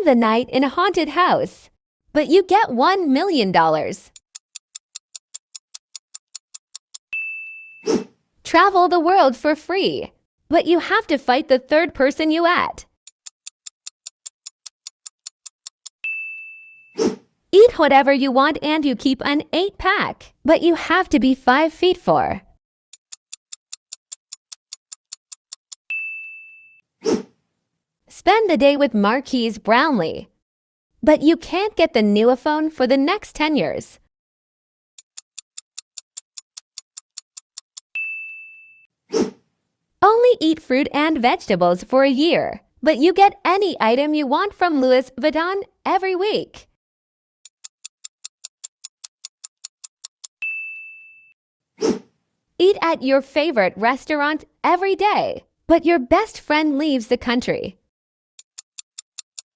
the night in a haunted house, but you get $1 million. Travel the world for free, but you have to fight the third person you at. Eat whatever you want and you keep an 8-pack, but you have to be 5 feet 4. Spend the day with Marquise Brownlee, but you can't get the new iPhone for the next 10 years. Only eat fruit and vegetables for a year, but you get any item you want from Louis Vuitton every week. Eat at your favorite restaurant every day, but your best friend leaves the country.